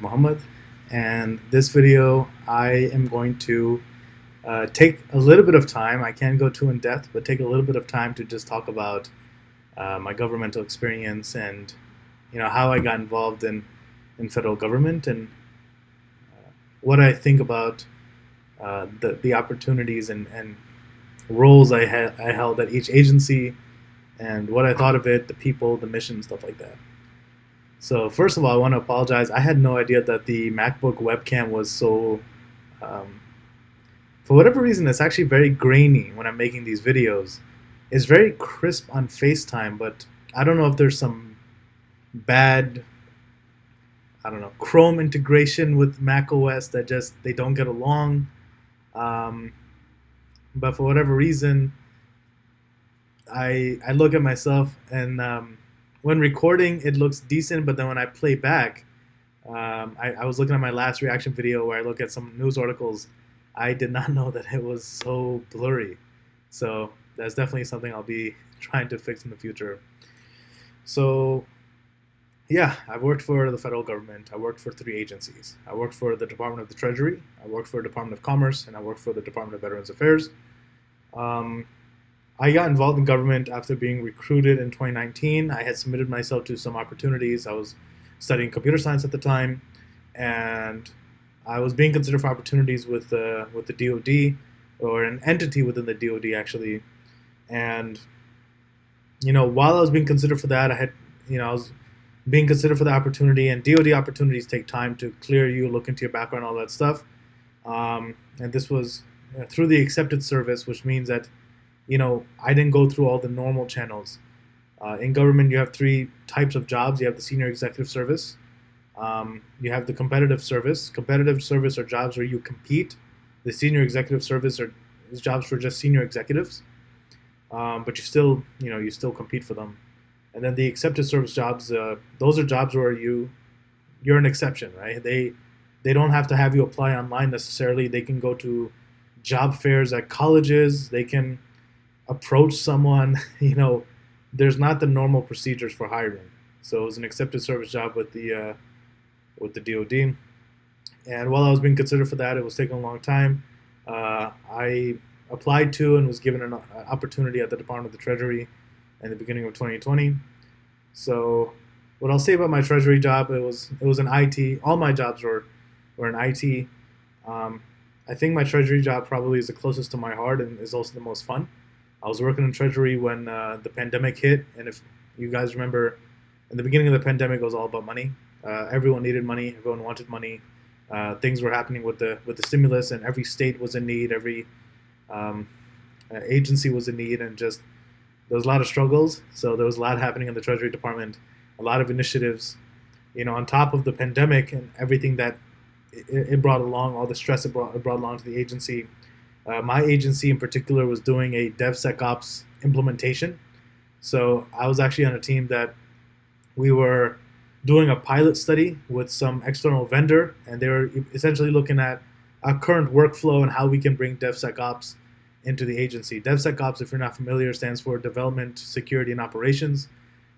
Mohammed, and this video I am going to take a little bit of time. I can't go too in depth, but take a little bit of time to just talk about my governmental experience and how I got involved in federal government and what I think about the opportunities and roles I held at each agency and what I thought of it, the people, the mission, stuff like that. So first of all, I want to apologize. I had no idea that the MacBook webcam was so. Um, for whatever reason, it's actually very grainy when I'm making these videos. It's very crisp on FaceTime, but I don't know if there's some bad, I don't know, Chrome integration with Mac OS that just they don't get along. Um, but for whatever reason, I look at myself and when recording it looks decent, but then when I play back, I was looking at my last reaction video where I look at some news articles. I did not know that it was so blurry. So that's definitely something I'll be trying to fix in the future. So yeah, I've worked for the federal government. I worked for three agencies. I worked for the Department of the Treasury, I worked for the Department of Commerce, and I worked for the Department of Veterans Affairs. Um, I got involved in government after being recruited in 2019. I had submitted myself to some opportunities. I was studying computer science at the time, and I was being considered for opportunities with the DoD or an entity within the DoD actually. And while I was being considered for that, I was being considered for the opportunity. And DoD opportunities take time to clear you, look into your background, all that stuff. And this was through the accepted service, which means that I didn't go through all the normal channels. In government, you have three types of jobs. You have the senior executive service. You have the competitive service. Competitive service are jobs where you compete. The senior executive service is jobs for just senior executives, but you still compete for them. And then the accepted service jobs, those are jobs where you're an exception, right? They don't have to have you apply online necessarily. They can go to job fairs at colleges. They can approach someone. There's not the normal procedures for hiring. So it was an accepted service job with the DoD. And while I was being considered for that, it was taking a long time. I applied to and was given an opportunity at the Department of the Treasury in the beginning of 2020. So what I'll say about my Treasury job, it was an IT. All my jobs were in IT. I think my Treasury job probably is the closest to my heart and is also the most fun. I was working in Treasury when the pandemic hit, and if you guys remember, in the beginning of the pandemic, it was all about money. Everyone needed money. Everyone wanted money. Things were happening with the stimulus, and every state was in need. Every um, agency was in need, and just there was a lot of struggles. So there was a lot happening in the Treasury Department, a lot of initiatives. On top of the pandemic and everything that it brought along, all the stress it brought along to the agency. My agency in particular was doing a DevSecOps implementation. So I was actually on a team that we were doing a pilot study with some external vendor, and they were essentially looking at our current workflow and how we can bring DevSecOps into the agency. DevSecOps, if you're not familiar, stands for Development, Security, and Operations.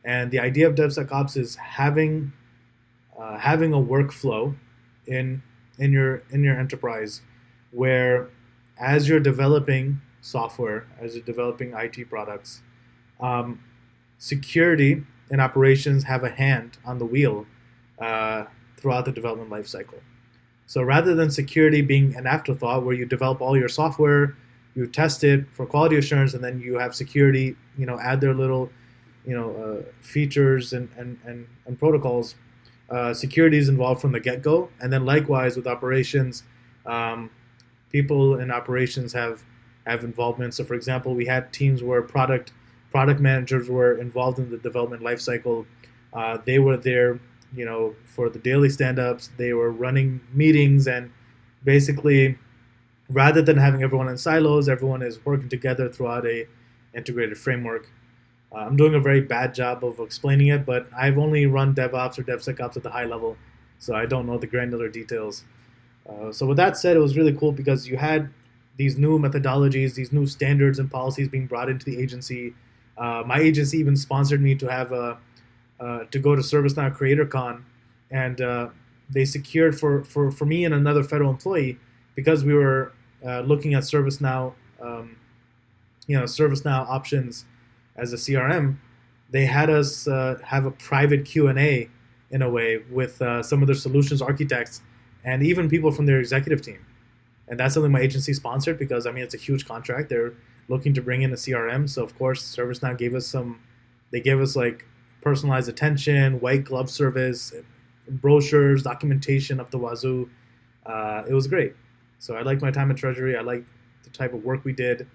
And the idea of DevSecOps is having a workflow in your enterprise where, as you're developing software, as you're developing IT products, um, security and operations have a hand on the wheel throughout the development lifecycle. So rather than security being an afterthought where you develop all your software, you test it for quality assurance, and then you have security, add their little, features and protocols. Security is involved from the get-go, and then likewise with operations, um, people in operations have involvement. So, for example, we had teams where product managers were involved in the development lifecycle. They were there, for the daily stand-ups. They were running meetings, and basically, rather than having everyone in silos, everyone is working together throughout a integrated framework. I'm doing a very bad job of explaining it, but I've only run DevOps or DevSecOps at the high level, so I don't know the granular details. So with that said, it was really cool because you had these new methodologies, these new standards and policies being brought into the agency. My agency even sponsored me to have to go to ServiceNow CreatorCon, and they secured for me and another federal employee, because we were looking at ServiceNow, ServiceNow options as a CRM. They had us have a private Q&A in a way with some of their solutions architects and even people from their executive team. And that's something my agency sponsored, because I mean it's a huge contract. They're looking to bring in a CRM, so of course ServiceNow gave us they gave us like personalized attention, white glove service, brochures, documentation up the wazoo. It was great. So I liked my time at Treasury. I liked the type of work we did.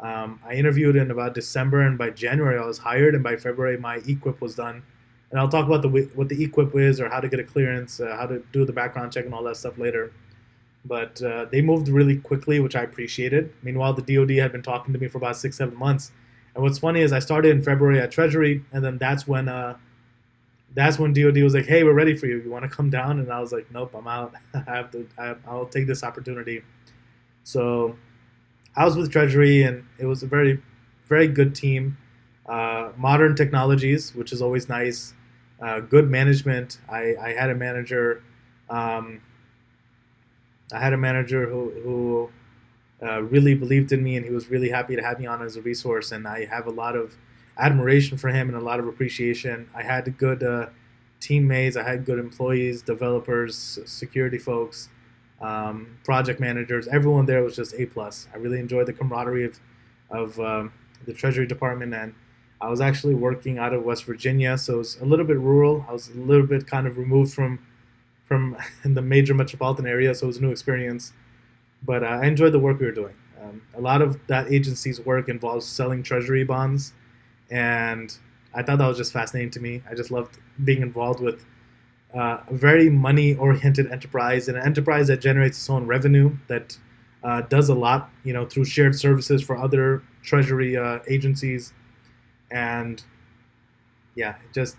I interviewed in about December, and by January I was hired, and by February my equip was done. And I'll talk about what the equip is, or how to get a clearance, how to do the background check and all that stuff later. But they moved really quickly, which I appreciated. Meanwhile, the DoD had been talking to me for about 6-7 months. And what's funny is I started in February at Treasury, and then that's when DoD was like, "Hey, we're ready for you. You want to come down?" And I was like, "Nope, I'm out. I'll take this opportunity." So I was with Treasury, and it was a very, very good team. Modern technologies, which is always nice. Good management. I had a manager. Who really believed in me, and he was really happy to have me on as a resource. And I have a lot of admiration for him and a lot of appreciation. I had good teammates. I had good employees, developers, security folks, project managers. Everyone there was just A+. I really enjoyed the camaraderie of the Treasury Department, and I was actually working out of West Virginia, so it was a little bit rural. I was a little bit kind of removed from the major metropolitan area, so it was a new experience. But I enjoyed the work we were doing. A lot of that agency's work involves selling Treasury bonds, and I thought that was just fascinating to me. I just loved being involved with a very money-oriented enterprise, and an enterprise that generates its own revenue, that does a lot, through shared services for other Treasury agencies, and yeah, just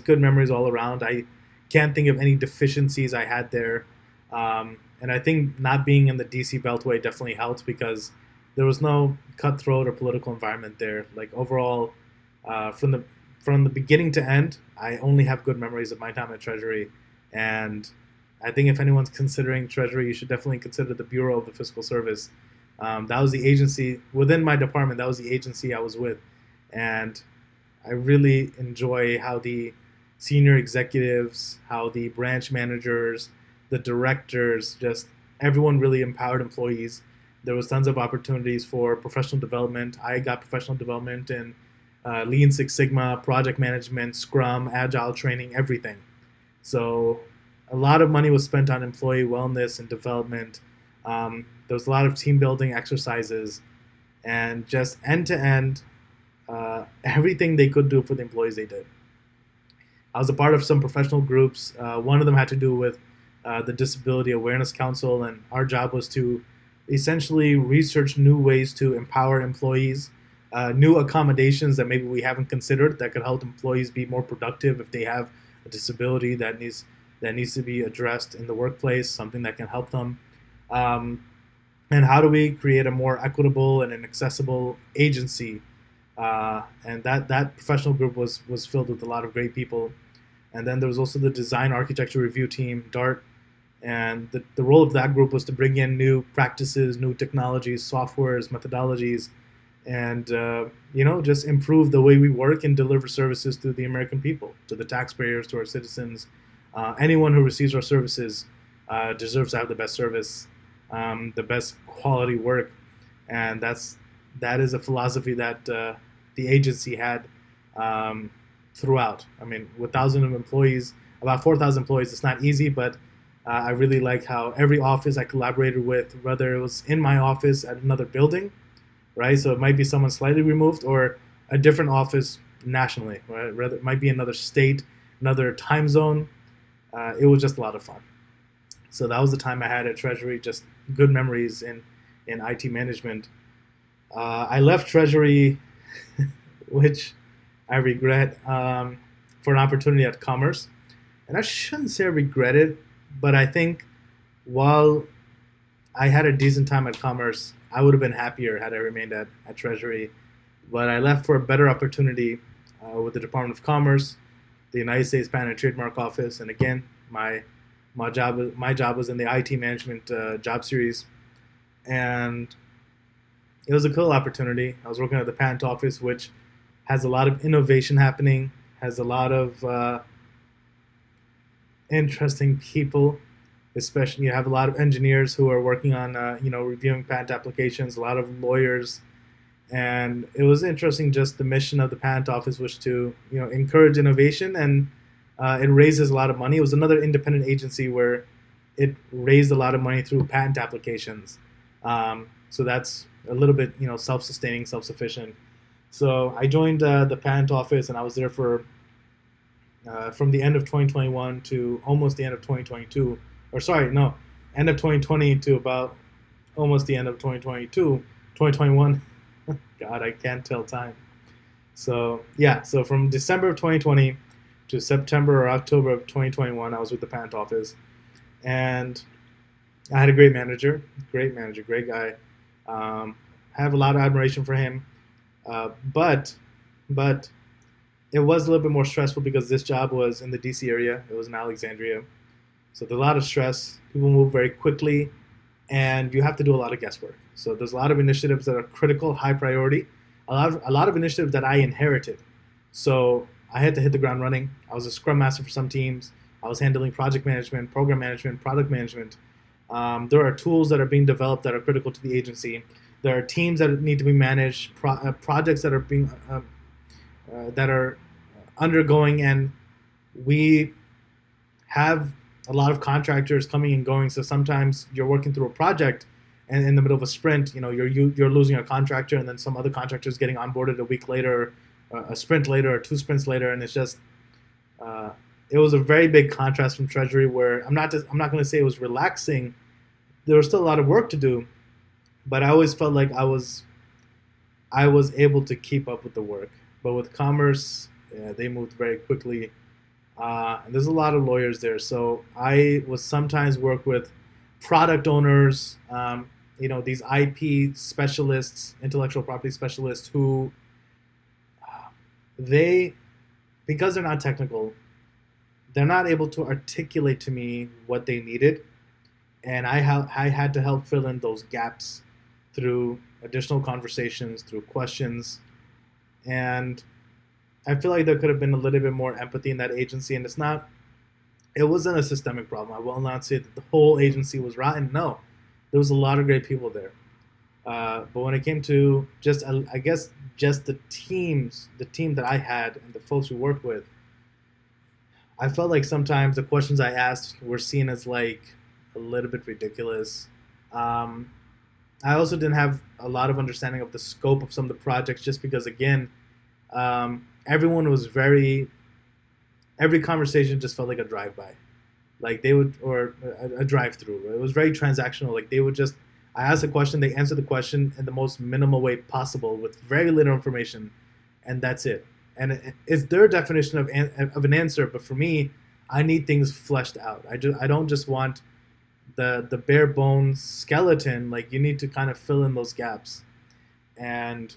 good memories all around. I can't think of any deficiencies I had there. And I think not being in the DC Beltway definitely helped, because there was no cutthroat or political environment there. Like overall, from the beginning to end, I only have good memories of my time at Treasury. And I think if anyone's considering Treasury, you should definitely consider the Bureau of the Fiscal Service. That was the agency within my department. That was the agency I was with. And I really enjoy how the senior executives, how the branch managers, the directors, just everyone really empowered employees. There was tons of opportunities for professional development. I got professional development in Lean Six Sigma, project management, Scrum, Agile training, everything. So a lot of money was spent on employee wellness and development. There was a lot of team building exercises, and just end to end, everything they could do for the employees they did. I was a part of some professional groups. One of them had to do with the Disability Awareness Council, and our job was to essentially research new ways to empower employees, new accommodations that maybe we haven't considered that could help employees be more productive if they have a disability that needs to be addressed in the workplace, something that can help them. And how do we create a more equitable and an accessible agency? And that professional group was filled with a lot of great people. And then there was also the Design Architecture Review Team, DART, and the role of that group was to bring in new practices, new technologies, softwares, methodologies, and just improve the way we work and deliver services to the American people, to the taxpayers, to our citizens. Anyone who receives our services deserves to have the best service, the best quality work, and that is a philosophy that the agency had throughout. I mean, with thousands of employees, about 4,000 employees, it's not easy, but I really like how every office I collaborated with, whether it was in my office at another building, right? So it might be someone slightly removed, or a different office nationally, right? Rather, it might be another state, another time zone. It was just a lot of fun. So that was the time I had at Treasury, just good memories in IT management. I left Treasury, which I regret, for an opportunity at Commerce. And I shouldn't say I regret it, but I think while I had a decent time at Commerce, I would have been happier had I remained at Treasury. But I left for a better opportunity with the Department of Commerce, the United States Patent and Trademark Office, and again, my My job was in the IT management job series, and it was a cool opportunity. I was working at the patent office, which has a lot of innovation happening, has a lot of interesting people. Especially, you have a lot of engineers who are working on, reviewing patent applications. A lot of lawyers, and it was interesting. Just the mission of the patent office was to, encourage innovation, and it raises a lot of money. It was another independent agency where it raised a lot of money through patent applications. So that's a little bit, self-sustaining, self-sufficient. So I joined the patent office, and I was there for from the end of 2021 to almost the end of 2022. Or sorry, no, end of 2020 to about almost the end of 2022, 2021. God, I can't tell time. So yeah, so from December of 2020 to September or October of 2021, I was with the patent office, and I had a great manager, great guy. I have a lot of admiration for him, but it was a little bit more stressful because this job was in the DC area. It was in Alexandria, so there's a lot of stress. People move very quickly, and you have to do a lot of guesswork. So there's a lot of initiatives that are critical, high priority. A lot of initiatives that I inherited. So I had to hit the ground running. I was a scrum master for some teams. I was handling project management, program management, product management. There are tools that are being developed that are critical to the agency. There are teams that need to be managed, projects that are being that are undergoing, and we have a lot of contractors coming and going. So sometimes you're working through a project, and in the middle of a sprint, you're losing a contractor, and then some other contractor is getting onboarded a week later, a sprint later, or two sprints later, and it's just it was a very big contrast from Treasury, where I'm not going to say it was relaxing. There was still a lot of work to do, but I always felt like I was able to keep up with the work. But with Commerce, yeah, they moved very quickly. And there's a lot of lawyers there. So I would sometimes work with product owners, these IP specialists, intellectual property specialists, who because they're not technical, they're not able to articulate to me what they needed. And I had to help fill in those gaps through additional conversations, through questions. And I feel like there could have been a little bit more empathy in that agency. And it wasn't a systemic problem. I will not say that the whole agency was rotten. No, there was a lot of great people there. But when it came to just the team that I had and the folks we worked with, I felt like sometimes the questions I asked were seen as like a little bit ridiculous. I also didn't have a lot of understanding of the scope of some of the projects, just because, again, everyone was every conversation just felt like a drive-by. Like or a drive-through. It was very transactional. Like I asked a question, they answered the question in the most minimal way possible with very little information, and that's it. And it's their definition of an answer, but for me, I need things fleshed out. I don't just want the bare bones skeleton. Like, you need to kind of fill in those gaps. And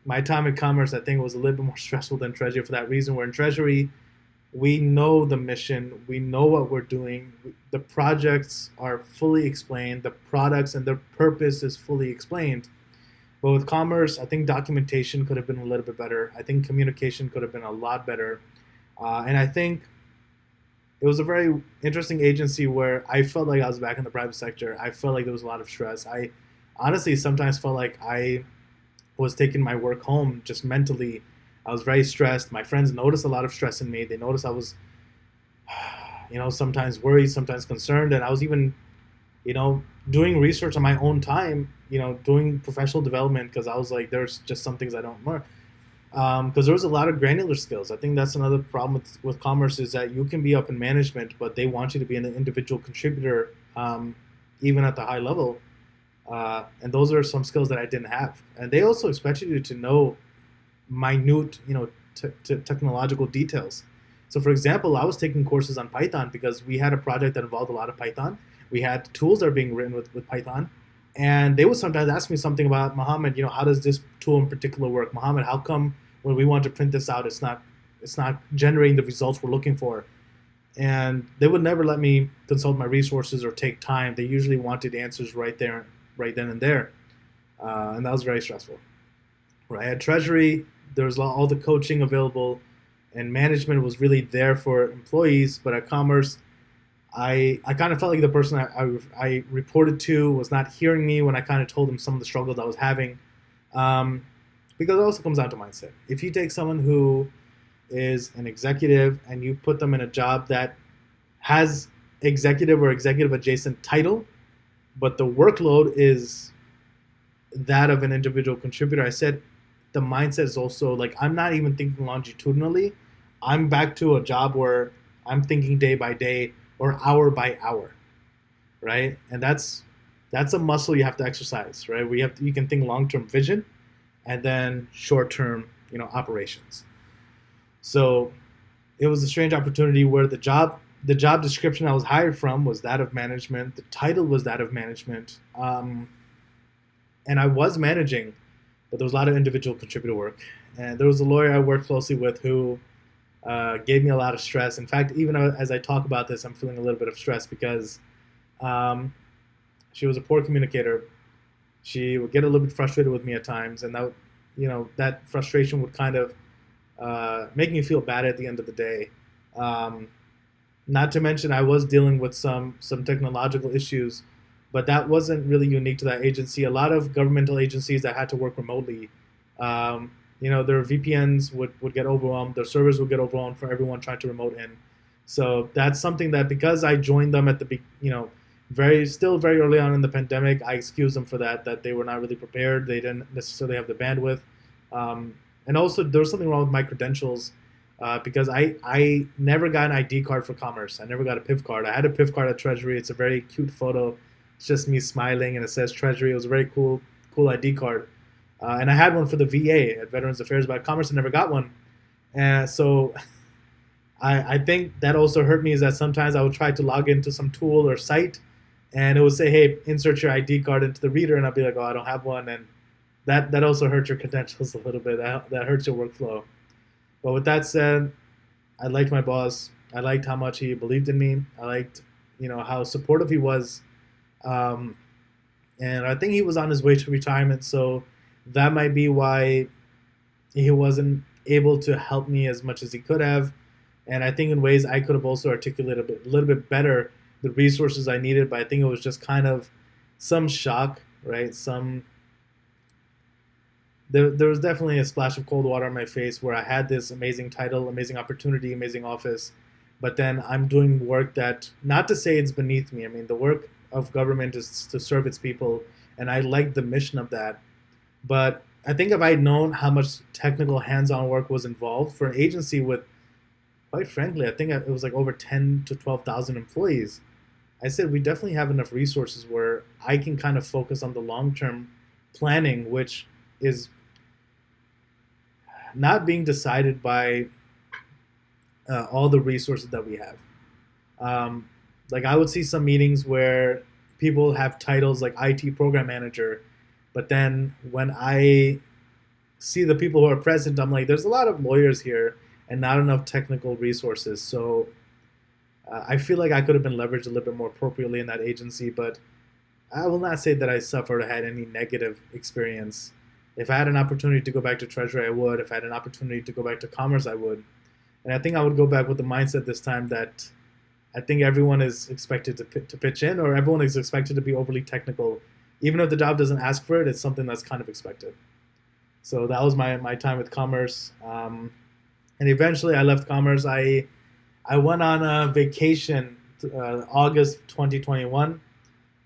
my time at Commerce, I think, was a little bit more stressful than Treasury for that reason. Where in Treasury, we know the mission, we know what we're doing, the projects are fully explained, the products and their purpose is fully explained. But with Commerce, I think documentation could have been a little bit better. I think communication could have been a lot better. And I think it was a very interesting agency where I felt like I was back in the private sector. I felt like there was a lot of stress. I honestly sometimes felt like I was taking my work home just mentally. I was very stressed. My friends noticed a lot of stress in me. They noticed I was, sometimes worried, sometimes concerned. And I was even, doing research on my own time, doing professional development, because I was like, there's just some things I don't learn. Because there was a lot of granular skills. I think that's another problem with Commerce, is that you can be up in management, but they want you to be an individual contributor, even at the high level. And those are some skills that I didn't have. And they also expect you to know minute, technological details. So, for example, I was taking courses on Python because we had a project that involved a lot of Python. We had tools that are being written with Python. And they would sometimes ask me something about, Mohammad, how does this tool in particular work? Mohammad, how come when we want to print this out, it's not generating the results we're looking for? and they would never let me consult my resources or take time. They usually wanted answers right there, right then and there, and that was very stressful. Right at Treasury, there was all the coaching available, and management was really there for employees. But at Commerce, I kind of felt like the person I reported to was not hearing me when I kind of told them some of the struggles I was having. Um, because it also comes down to mindset. If you take someone who is an executive and you put them in a job that has executive or executive adjacent title, but the workload is that of an individual contributor, I said the mindset is also like I'm not even thinking longitudinally. I'm back to a job where I'm thinking day by day or hour by hour, right? And that's a muscle you have to exercise, right? You can think long-term vision and then short-term, operations. So it was a strange opportunity where the job description I was hired from was that of management. The title was that of management, and I was managing, but there was a lot of individual contributor work. And there was a lawyer I worked closely with who gave me a lot of stress. In fact, even as I talk about this, I'm feeling a little bit of stress because um, she was a poor communicator. She would get a little bit frustrated with me at times, and that frustration would kind of make me feel bad at the end of the day. Um, Not to mention, I was dealing with some technological issues, but that wasn't really unique to that agency. A lot of governmental agencies that had to work remotely, their VPNs would get overwhelmed, their servers would get overwhelmed for everyone trying to remote in. So that's something that because I joined them at very early on in the pandemic, I excused them for that they were not really prepared. They didn't necessarily have the bandwidth. And also, there was something wrong with my credentials because I never got an ID card for Commerce. I never got a PIV card. I had a PIV card at Treasury. It's a very cute photo. It's just me smiling, and it says Treasury. It was a very cool ID card. And I had one for the VA at Veterans Affairs, but at Commerce I never got one. And so I think that also hurt me is that sometimes I would try to log into some tool or site, and it would say, hey, insert your ID card into the reader, and I'd be like, oh, I don't have one. And that also hurts your credentials a little bit. That hurts your workflow. But with that said, I liked my boss. I liked how much he believed in me. I liked, how supportive he was. And I think he was on his way to retirement, so that might be why he wasn't able to help me as much as he could have. And I think in ways I could have also articulated a little bit better the resources I needed, but I think it was just kind of some shock, right? There was definitely a splash of cold water on my face where I had this amazing title, amazing opportunity, amazing office, but then I'm doing work that, not to say it's beneath me. I mean, the work of government is to serve its people, and I like the mission of that. But I think if I had known how much technical hands-on work was involved for an agency with, quite frankly, I think it was like over 10 to 12,000 employees, I said we definitely have enough resources where I can kind of focus on the long-term planning, which is not being decided by all the resources that we have. Like I would see some meetings where people have titles like IT program manager, but then when I see the people who are present, I'm like, there's a lot of lawyers here and not enough technical resources. So I feel like I could have been leveraged a little bit more appropriately in that agency, but I will not say that I suffered or had any negative experience. If I had an opportunity to go back to Treasury, I would. If I had an opportunity to go back to Commerce, I would. And I think I would go back with the mindset this time that I think everyone is expected to pitch in, or everyone is expected to be overly technical. Even if the job doesn't ask for it, it's something that's kind of expected. So that was my time with Commerce. And eventually I left Commerce. I went on a vacation August 2021.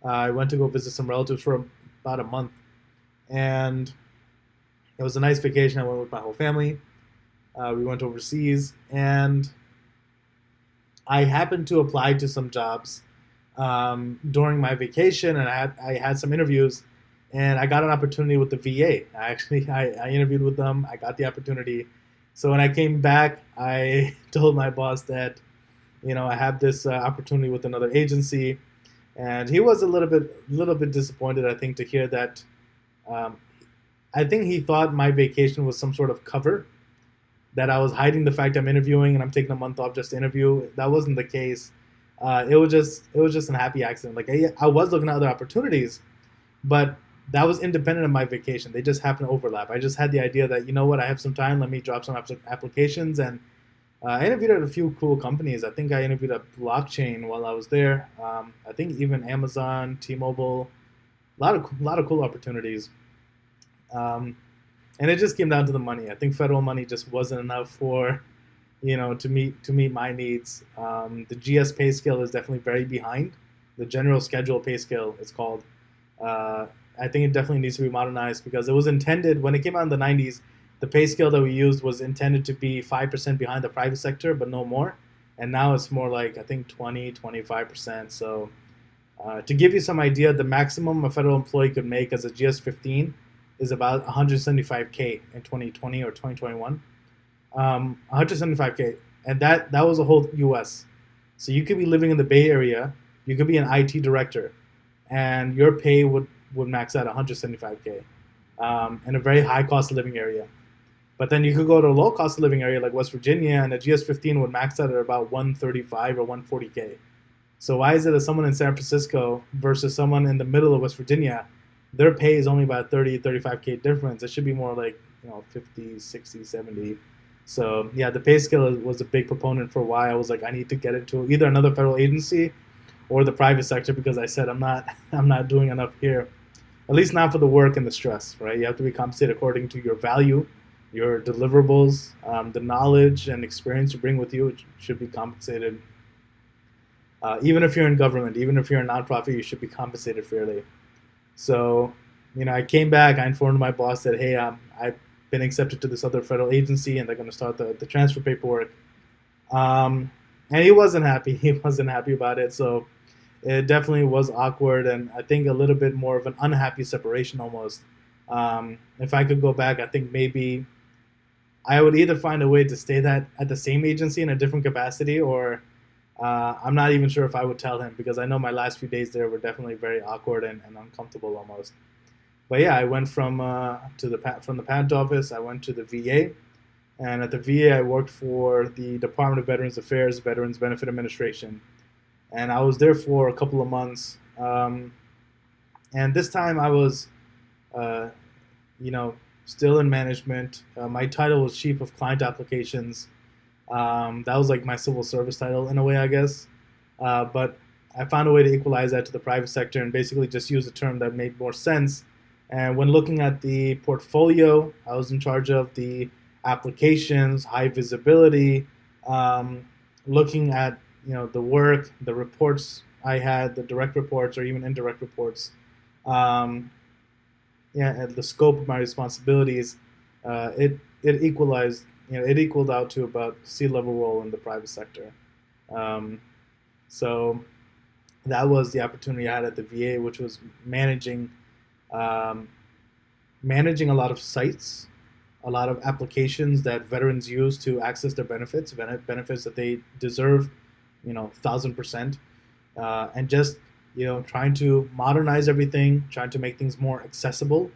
I went to go visit some relatives for about a month. And it was a nice vacation. I went with my whole family. We went overseas, and I happened to apply to some jobs during my vacation, and I had some interviews, and I got an opportunity with the VA. I interviewed with them. I got the opportunity. So when I came back, I told my boss that, I have this opportunity with another agency, and he was a little bit disappointed, I think, to hear that. I think he thought my vacation was some sort of cover that I was hiding the fact I'm interviewing and I'm taking a month off just to interview. That wasn't the case. It was just an happy accident. Like I was looking at other opportunities, but that was independent of my vacation. They just happened to overlap. I just had the idea that, you know what, I have some time. Let me drop some applications. And I interviewed at a few cool companies. I think I interviewed at Blockchain while I was there. I think even Amazon, T-Mobile, a lot of cool opportunities. Um, and it just came down to the money. I think federal money just wasn't enough for, to meet my needs. The GS pay scale is definitely very behind. The general schedule pay scale, it's called. Uh, I think it definitely needs to be modernized because it was intended when it came out in the 90s. The pay scale that we used was intended to be 5% behind the private sector, but no more. And now it's more like, I think, 20, 25%. So to give you some idea, the maximum a federal employee could make as a GS 15 is about 175K in 2020 or 2021. 175K, and that was a whole U.S. So you could be living in the Bay Area, you could be an IT director, and your pay would max out 175K in a very high cost of living area. But then you could go to a low cost of living area like West Virginia, and a GS 15 would max out at about 135 or 140K. So why is it that someone in San Francisco versus someone in the middle of West Virginia, their pay is only about 30, 35K difference? It should be more like 50, 60, 70. So yeah, the pay scale was a big proponent for why I was like, I need to get into either another federal agency or the private sector because I said I'm not doing enough here, at least not for the work and the stress. Right? You have to be compensated according to your value, your deliverables, the knowledge and experience you bring with you. It should be compensated. Even if you're in government, even if you're a nonprofit, you should be compensated fairly. So, I came back. I informed my boss that, hey, I've been accepted to this other federal agency, and they're going to start the transfer paperwork. And he wasn't happy. He wasn't happy about it. So it definitely was awkward, and I think a little bit more of an unhappy separation almost. If I could go back, I think maybe I would either find a way to stay that at the same agency in a different capacity, or I'm not even sure if I would tell him because I know my last few days there were definitely very awkward and uncomfortable almost. But yeah, I went from the patent office. I went to the VA, and at the VA, I worked for the Department of Veterans Affairs, Veterans Benefit Administration, and I was there for a couple of months. And this time, I was, uh, you know, still in management. My title was Chief of Client Applications. That was like my civil service title in a way, I guess. But I found a way to equalize that to the private sector and basically just use a term that made more sense. And when looking at the portfolio, I was in charge of the applications, high visibility, looking at the work, the reports I had, the direct reports or even indirect reports. Um, yeah, and the scope of my responsibilities, it equalized, it equaled out to about C-level role in the private sector. Um, so that was the opportunity I had at the VA, which was um, managing a lot of sites, a lot of applications that veterans use to access their benefits that they deserve, 1,000%, and just trying to modernize everything, trying to make things more accessible,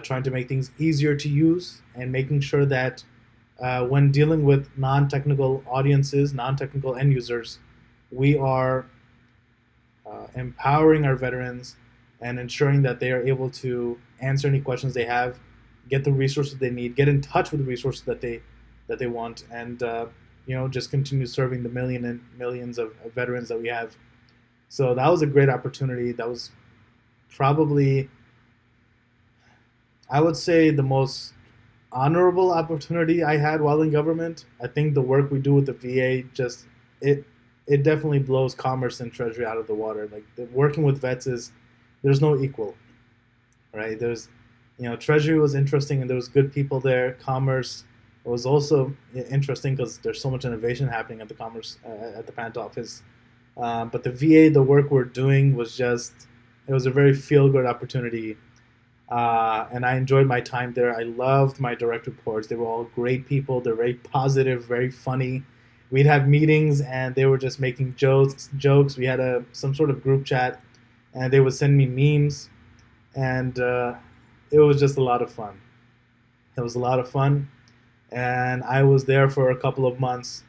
trying to make things easier to use, and making sure that when dealing with non-technical audiences, non-technical end users, we are empowering our veterans and ensuring that they are able to answer any questions they have, get the resources they need, get in touch with the resources that they want, and just continue serving the millions of veterans that we have. So that was a great opportunity. That was probably, I would say, the most honorable opportunity I had while in government. I think the work we do with the VA it it definitely blows commerce and treasury out of the water. Like working with vets is there's no equal, right? There's treasury was interesting and there was good people there. Commerce was also interesting because there's so much innovation happening at the patent office. But the VA, the work we're doing it was a very feel good opportunity. And I enjoyed my time there. I loved my direct reports. They were all great people. They're very positive, very funny. We'd have meetings and they were just making jokes. We had some sort of group chat and they would send me memes, and it was just a lot of fun. It was a lot of fun. and I was there for a couple of months.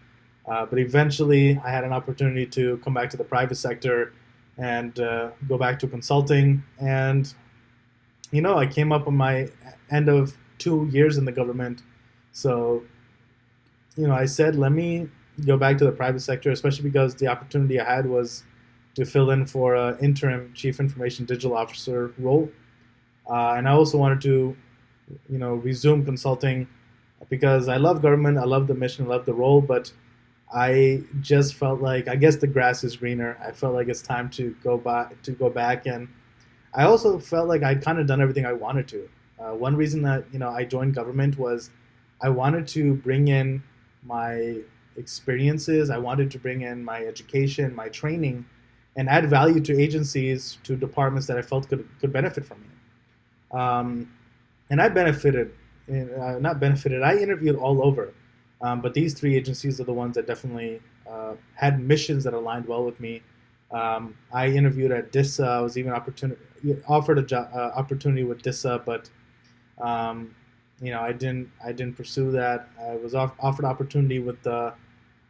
But eventually, I had an opportunity to come back to the private sector and go back to consulting. And I came up on my end of 2 years in the government. So, I said, let me go back to the private sector, especially because the opportunity I had was to fill in for an interim chief information digital officer role. And I also wanted to, resume consulting because I love government, I love the mission, I love the role, but I just felt like I guess the grass is greener. I felt like it's time to go back, and I also felt like I'd kind of done everything I wanted to. One reason that I joined government was I wanted to bring in my experiences. I wanted to bring in my education, my training, and add value to agencies, to departments that I felt could benefit from me. And I benefited, not benefited. I interviewed all over, but these three agencies are the ones that definitely had missions that aligned well with me. I interviewed at DISA. I was even offered a job opportunity with DISA, but I didn't pursue that. I was offered opportunity with the,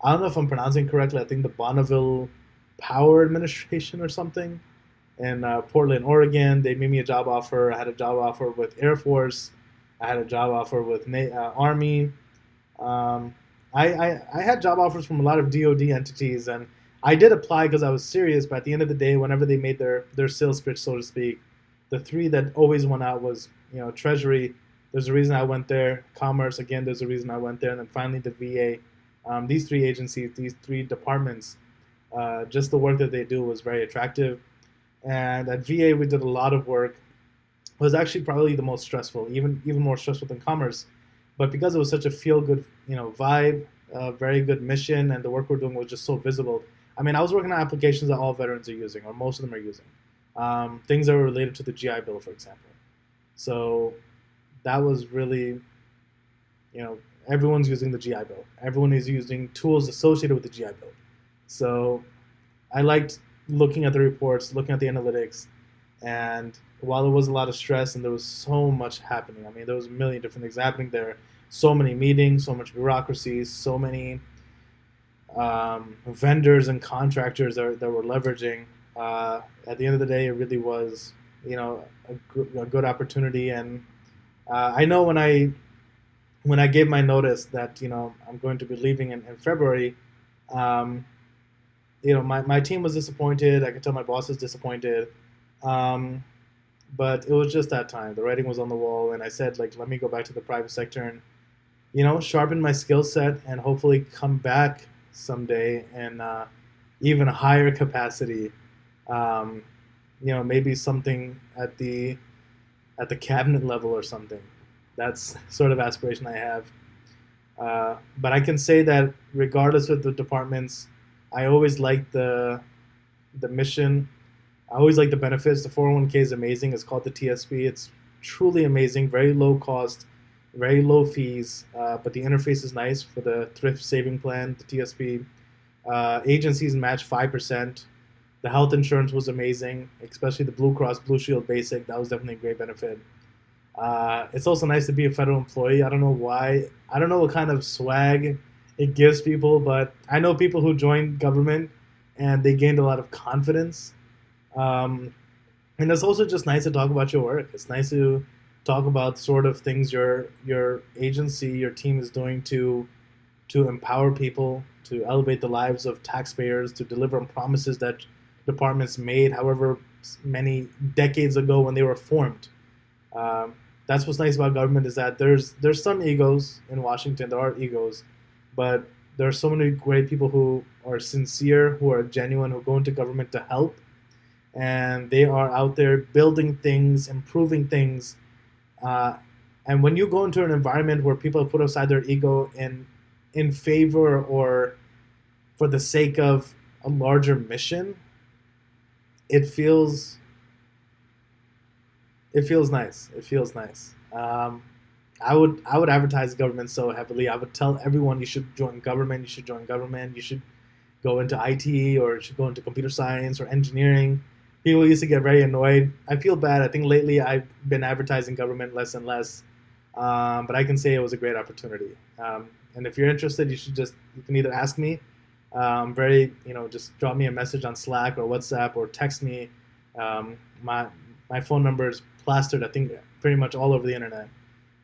I don't know if I'm pronouncing it correctly. I think the Bonneville Power Administration or something in Portland, Oregon. They made me a job offer. I had a job offer with Air Force. I had a job offer with Army. Um, I had job offers from a lot of DoD entities, and I did apply because I was serious. But at the end of the day, whenever they made their sales pitch, so to speak, the three that always won out was Treasury. There's a reason I went there. Commerce, again, there's a reason I went there, and then finally the VA. These three agencies, these three departments, just the work that they do was very attractive. And at VA, we did a lot of work. It was actually probably the most stressful, even more stressful than commerce. But because it was such a feel good, vibe, very good mission, and the work we're doing was just so visible. I mean, I was working on applications that all veterans are using, or most of them are using. Things that were related to the GI Bill, for example. So that was really, everyone's using the GI Bill. Everyone is using tools associated with the GI Bill. So I liked looking at the reports, looking at the analytics, and while there was a lot of stress and there was so much happening, I mean, there was a million different things happening there. So many meetings, so much bureaucracy, so many vendors and contractors that were leveraging. At the end of the day, it really was, a good opportunity. And I know when I gave my notice that I'm going to be leaving in February, um, my team was disappointed. I could tell my boss was disappointed. Um, but it was just that time. The writing was on the wall, and I said, like, let me go back to the private sector and sharpen my skill set and hopefully come back someday in even a higher capacity. Um, maybe something at the cabinet level or something. That's sort of aspiration I have. But I can say that regardless of the departments, I always like the mission. I always like the benefits. The 401k is amazing. It's called the TSP. It's truly amazing. Very low cost, very low fees, but the interface is nice for the thrift saving plan, the TSP. Agencies match 5%. The health insurance was amazing, especially the Blue Cross Blue Shield Basic. That was definitely a great benefit. It's also nice to be a federal employee. I don't know why. I don't know what kind of swag it gives people, but I know people who joined government and they gained a lot of confidence. Um, and it's also just nice to talk about your work. It's nice to talk about sort of things your agency, your team is doing to empower people, to elevate the lives of taxpayers, to deliver on promises that departments made, however many decades ago when they were formed. Um, that's what's nice about government is that there's some egos in Washington. There are egos, but there are so many great people who are sincere, who are genuine, who go into government to help, and they are out there building things, improving things. Uh, and when you go into an environment where people have put aside their ego in favor or for the sake of a larger mission, it feels it feels nice. It feels nice. I would advertise government so heavily. I would tell everyone you should join government. You should join government. You should go into IT or you should go into computer science or engineering. People used to get very annoyed. I feel bad. I think lately I've been advertising government less and less. but I can say it was a great opportunity. And if you're interested, you can either ask me, just drop me a message on Slack or WhatsApp or text me. Um, my my phone number is plastered, I think, pretty much all over the internet.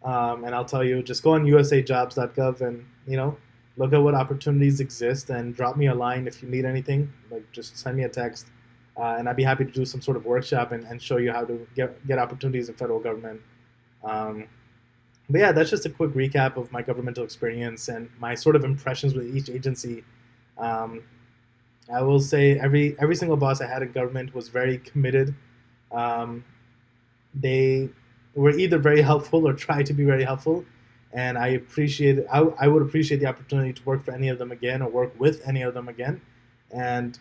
And I'll tell you, just go on usajobs.gov and look at what opportunities exist and drop me a line if you need anything. Like just send me a text, and I'd be happy to do some sort of workshop and show you how to get opportunities in federal government. Um, but yeah, that's just a quick recap of my governmental experience and my sort of impressions with each agency. Um, I will say every single boss I had in government was very committed. Um, they were either very helpful or tried to be very helpful, and I would appreciate the opportunity to work for any of them again or work with any of them again. And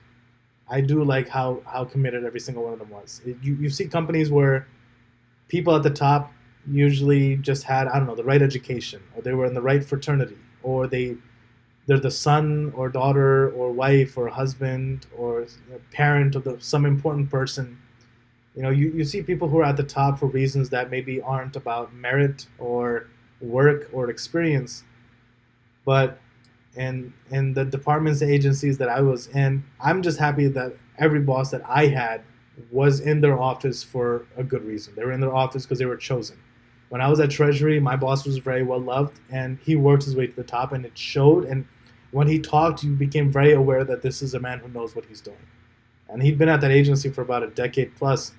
I do like how committed every single one of them was. You see companies where people at the top usually just had, I don't know, the right education, or they were in the right fraternity, or they're the son or daughter or wife or husband or parent of some important person. You see people who are at the top for reasons that maybe aren't about merit or work or experience, but in the departments and agencies that I was in, I'm just happy that every boss that I had was in their office for a good reason. They were in their office because they were chosen. When I was at Treasury, my boss was very well loved, and he worked his way to the top, and it showed. And when he talked, you became very aware that this is a man who knows what he's doing. And he'd been at that agency for about a decade plus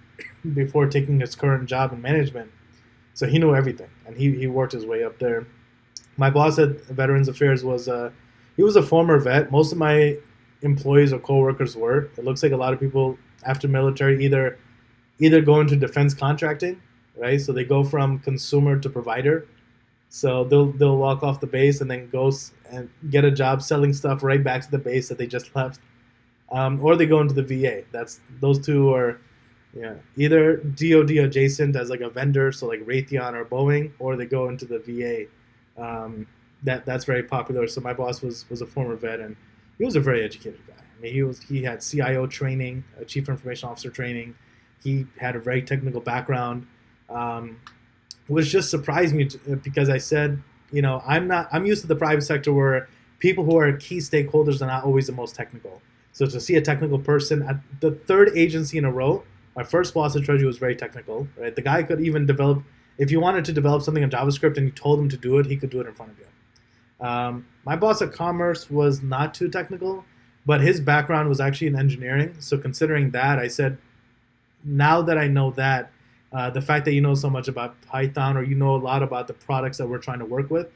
before taking his current job in management. So he knew everything, and he worked his way up there. My boss at Veterans Affairs he was a former vet. Most of my employees or coworkers were. It looks like a lot of people after military either go into defense contracting, right? So they go from consumer to provider. So they'll walk off the base and then go and get a job selling stuff right back to the base that they just left, or they go into the VA. Those two are, yeah, either DoD adjacent as like a vendor, so like Raytheon or Boeing, or they go into the VA. That's very popular. So my boss was a former vet, and he was a very educated guy. I mean, he had CIO training, Chief Information Officer training. He had a very technical background, which just surprised me because I said, I'm used to the private sector where people who are key stakeholders are not always the most technical. So to see a technical person at the third agency in a row, my first boss at Treasury was very technical, right? The guy could even develop, if you wanted to develop something in JavaScript and you told him to do it, he could do it in front of you. My boss at Commerce was not too technical, but his background was actually in engineering. So considering that, I said, now that I know that, the fact that you know so much about Python or you know a lot about the products that we're trying to work with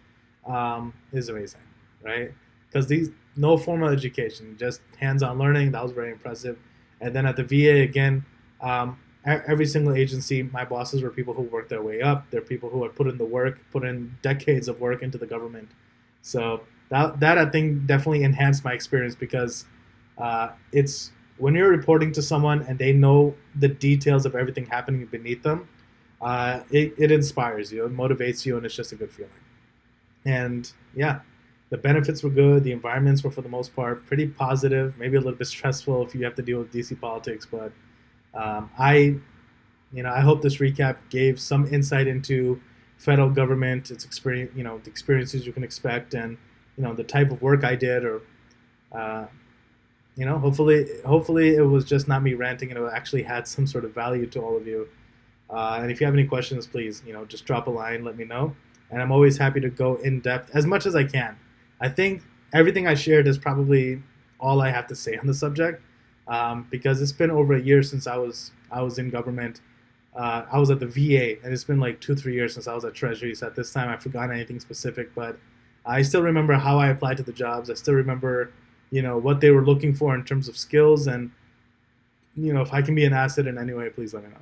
is amazing, right? Because no formal education, just hands-on learning. That was very impressive. And then at the VA, again, every single agency, my bosses were people who worked their way up. They're people who had put in the work, put in decades of work into the government. So that I think definitely enhanced my experience because it's when you're reporting to someone and they know the details of everything happening beneath them, it inspires you, it motivates you, and it's just a good feeling. And yeah, the benefits were good. The environments were, for the most part, pretty positive. Maybe a little bit stressful if you have to deal with DC politics, but I hope this recap gave some insight into federal government, its experience, the experiences you can expect, and the type of work I did, or hopefully it was just not me ranting, and it actually had some sort of value to all of you. And if you have any questions, please, just drop a line, let me know, and I'm always happy to go in depth as much as I can. I think everything I shared is probably all I have to say on the subject, because it's been over a year since I was in government. I was at the VA, and it's been like 2-3 years since I was at Treasury. So at this time, I've forgotten anything specific, but I still remember how I applied to the jobs. I still remember, what they were looking for in terms of skills, and if I can be an asset in any way, please let me know.